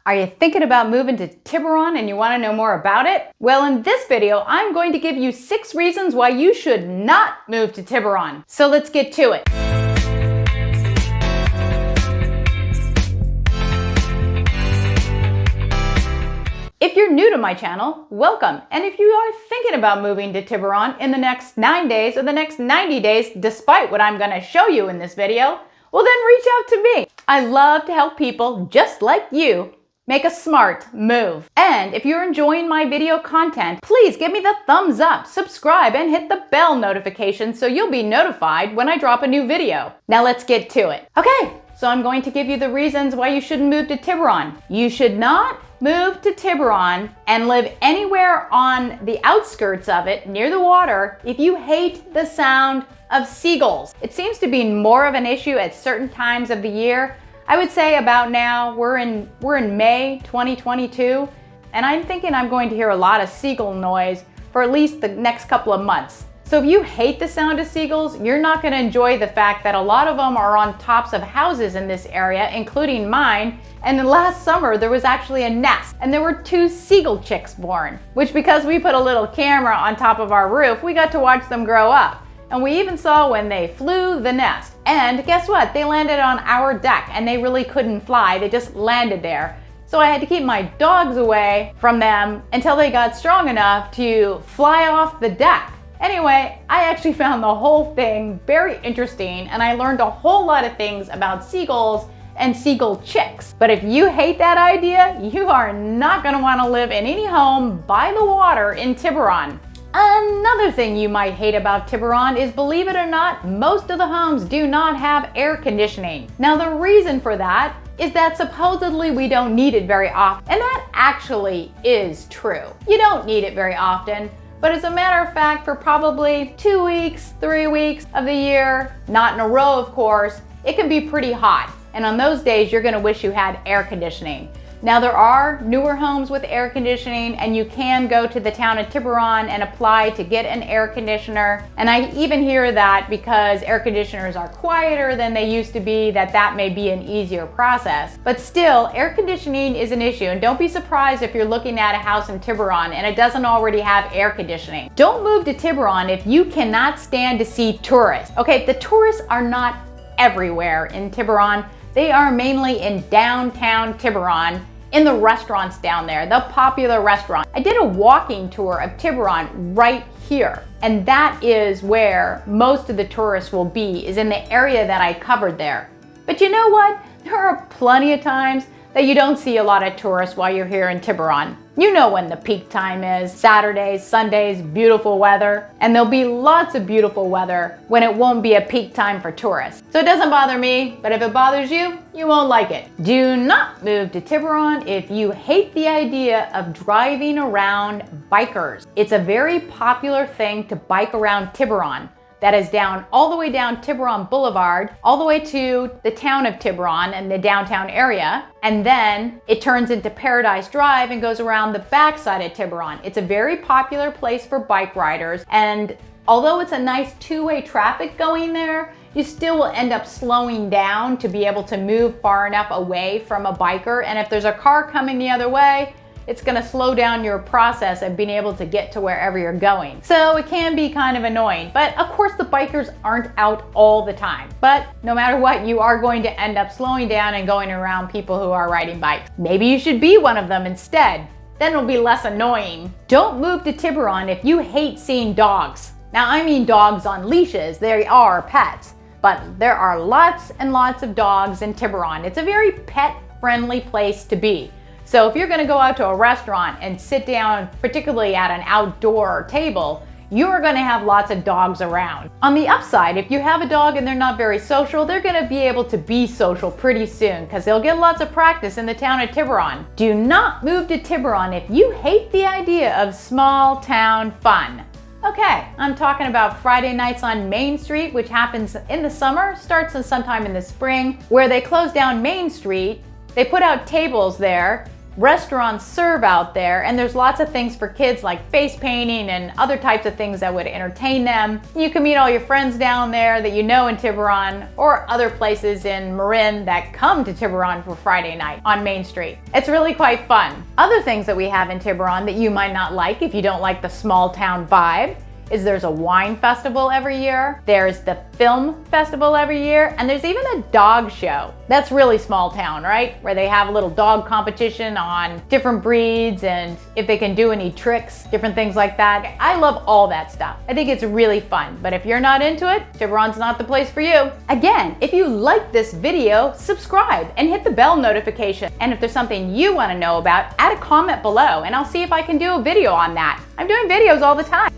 Are you thinking about moving to Tiburon and you want to know more about it? Well, in this video, I'm going to give you 6 reasons why you should not move to Tiburon. So let's get to it. If you're new to my channel, welcome. And if you are thinking about moving to Tiburon in the next 9 days or the next 90 days, despite what I'm going to show you in this video, well then reach out to me. I love to help people just like you make a smart move. And if you're enjoying my video content, please give me the thumbs up, subscribe, and hit the bell notification so you'll be notified when I drop a new video. Now let's get to it. Okay, so I'm going to give you the reasons why you shouldn't move to Tiburon. You should not move to Tiburon and live anywhere on the outskirts of it, near the water, if you hate the sound of seagulls. It seems to be more of an issue at certain times of the year. I would say about now, we're in May 2022, and I'm thinking I'm going to hear a lot of seagull noise for at least the next couple of months. So if you hate the sound of seagulls, you're not going to enjoy the fact that a lot of them are on tops of houses in this area, including mine. And then last summer, there was actually a nest, and there were 2 seagull chicks born, which because we put a little camera on top of our roof, we got to watch them grow up. And we even saw when they flew the nest. And guess what? They landed on our deck, and they really couldn't fly. They just landed there. So I had to keep my dogs away from them until they got strong enough to fly off the deck. Anyway, I actually found the whole thing very interesting, and I learned a whole lot of things about seagulls and seagull chicks. But if you hate that idea, you are not going to want to live in any home by the water in Tiburon. Another thing you might hate about Tiburon is, believe it or not, most of the homes do not have air conditioning. Now the reason for that is that supposedly we don't need it very often, and that actually is true. You don't need it very often, but as a matter of fact, for probably 2 weeks, 3 weeks of the year, not in a row of course, it can be pretty hot. And on those days, you're gonna wish you had air conditioning. Now there are newer homes with air conditioning, and you can go to the town of Tiburon and apply to get an air conditioner. And I even hear that because air conditioners are quieter than they used to be, that may be an easier process. But still, air conditioning is an issue, and don't be surprised if you're looking at a house in Tiburon and it doesn't already have air conditioning. Don't move to Tiburon if you cannot stand to see tourists. Okay, the tourists are not everywhere in Tiburon. They are mainly in downtown Tiburon, in the restaurants down there, the popular restaurant. I did a walking tour of Tiburon right here, and that is where most of the tourists will be, is in the area that I covered there. But you know what? There are plenty of times that you don't see a lot of tourists while you're here in Tiburon. You know when the peak time is, Saturdays, Sundays, beautiful weather, and there'll be lots of beautiful weather when it won't be a peak time for tourists. So it doesn't bother me, but if it bothers you, you won't like it. Do not move to Tiburon if you hate the idea of driving around bikers. It's a very popular thing to bike around Tiburon. That is down all the way down Tiburon Boulevard, all the way to the town of Tiburon and the downtown area. And then it turns into Paradise Drive and goes around the backside of Tiburon. It's a very popular place for bike riders. And although it's a nice two-way traffic going there, you still will end up slowing down to be able to move far enough away from a biker. And if there's a car coming the other way, it's gonna slow down your process of being able to get to wherever you're going. So it can be kind of annoying, but of course the bikers aren't out all the time. But no matter what, you are going to end up slowing down and going around people who are riding bikes. Maybe you should be one of them instead. Then it'll be less annoying. Don't move to Tiburon if you hate seeing dogs. Now I mean dogs on leashes, they are pets, but there are lots and lots of dogs in Tiburon. It's a very pet-friendly place to be. So if you're gonna go out to a restaurant and sit down, particularly at an outdoor table, you are gonna have lots of dogs around. On the upside, if you have a dog and they're not very social, they're gonna be able to be social pretty soon because they'll get lots of practice in the town of Tiburon. Do not move to Tiburon if you hate the idea of small town fun. Okay, I'm talking about Friday nights on Main Street, which happens in the summer, starts sometime in the spring, where they close down Main Street. They put out tables there, restaurants serve out there, and there's lots of things for kids like face painting and other types of things that would entertain them. You can meet all your friends down there that you know in Tiburon, or other places in Marin that come to Tiburon for Friday night on Main Street. It's really quite fun. Other things that we have in Tiburon that you might not like if you don't like the small town vibe is there's a wine festival every year, there's the film festival every year, and there's even a dog show. That's really small town, right? Where they have a little dog competition on different breeds and if they can do any tricks, different things like that. I love all that stuff. I think it's really fun, but if you're not into it, Tiburon's not the place for you. Again, if you like this video, subscribe and hit the bell notification. And if there's something you want to know about, add a comment below and I'll see if I can do a video on that. I'm doing videos all the time.